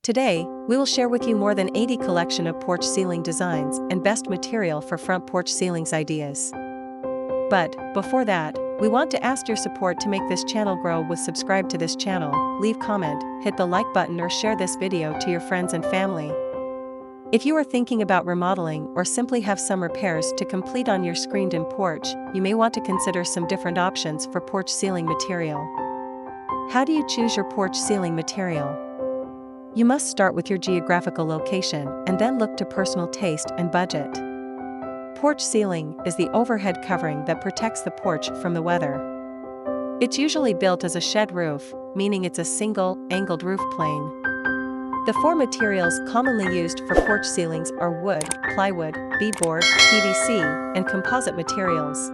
Today, we will share with you more than 80 collection of porch ceiling designs and best material for front porch ceilings ideas. But, before that, we want to ask your support to make this channel grow. Subscribe to this channel, leave comment, hit the like button or share this video to your friends and family. If you are thinking about remodeling or simply have some repairs to complete on your screened-in porch, you may want to consider some different options for porch ceiling material. How do you choose your porch ceiling material? You must start with your geographical location and then look to personal taste and budget. Porch ceiling is the overhead covering that protects the porch from the weather. It's usually built as a shed roof, meaning it's a single, angled roof plane. The four materials commonly used for porch ceilings are wood, plywood, beadboard, PVC, and composite materials.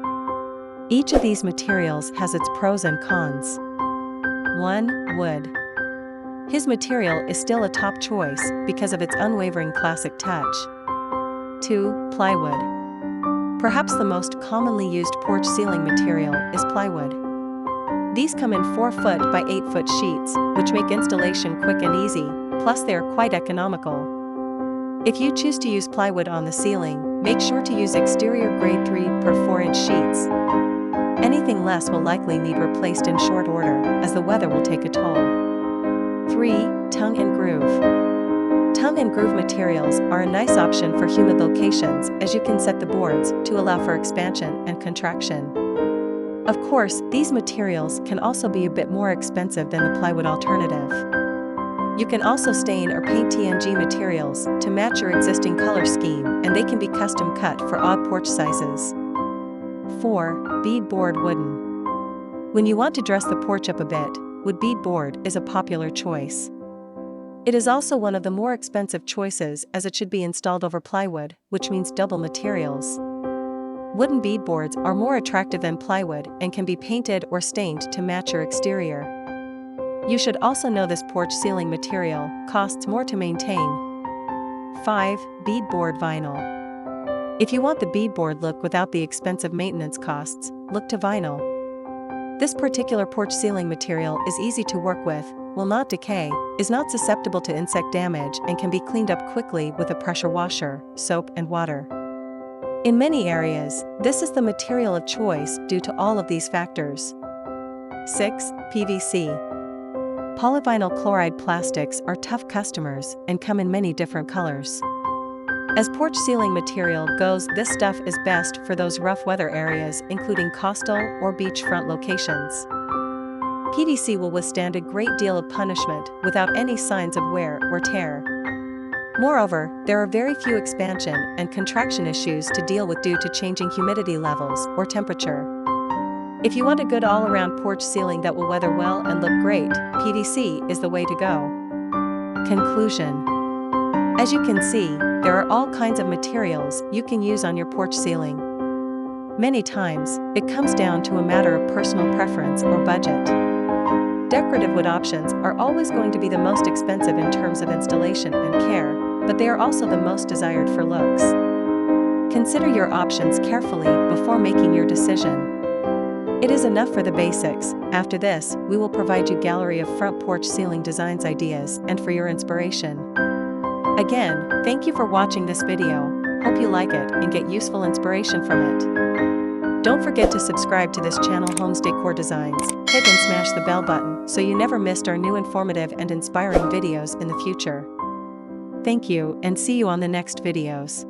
Each of these materials has its pros and cons. 1. Wood. His material is still a top choice because of its unwavering classic touch. 2. Plywood. Perhaps the most commonly used porch ceiling material is plywood. These come in 4-foot by 8-foot sheets, which make installation quick and easy, plus they are quite economical. If you choose to use plywood on the ceiling, make sure to use exterior grade 3 per 4-inch sheets. Anything less will likely need replaced in short order, as the weather will take a toll. 3. Tongue and groove. Tongue and groove materials are a nice option for humid locations, as you can set the boards to allow for expansion and contraction. Of course, these materials can also be a bit more expensive than the plywood alternative. You can also stain or paint TNG materials to match your existing color scheme, and they can be custom cut for odd porch sizes. 4. Beadboard wooden. When you want to dress the porch up a bit, wood beadboard is a popular choice. It is also one of the more expensive choices, as it should be installed over plywood, which means double materials. Wooden beadboards are more attractive than plywood and can be painted or stained to match your exterior. You should also know this porch ceiling material costs more to maintain. 5. Beadboard vinyl. If you want the beadboard look without the expensive maintenance costs, look to vinyl. This particular porch ceiling material is easy to work with, will not decay, is not susceptible to insect damage, and can be cleaned up quickly with a pressure washer, soap and water. In many areas, this is the material of choice due to all of these factors. 6. PVC. Polyvinyl chloride plastics are tough customers and come in many different colors. As porch ceiling material goes, this stuff is best for those rough weather areas, including coastal or beachfront locations. PVC will withstand a great deal of punishment without any signs of wear or tear. Moreover, there are very few expansion and contraction issues to deal with due to changing humidity levels or temperature. If you want a good all-around porch ceiling that will weather well and look great, PVC is the way to go. Conclusion. As you can see, there are all kinds of materials you can use on your porch ceiling. Many times, it comes down to a matter of personal preference or budget. Decorative wood options are always going to be the most expensive in terms of installation and care, but they are also the most desired for looks. Consider your options carefully before making your decision. It is enough for the basics. After this, we will provide you a gallery of front porch ceiling designs ideas and for your inspiration. Again, thank you for watching this video. Hope you like it and get useful inspiration from it. Don't forget to subscribe to this channel, Homes Decor Designs. Hit and smash the bell button so you never missed our new informative and inspiring videos in the future. Thank you, and see you on the next videos.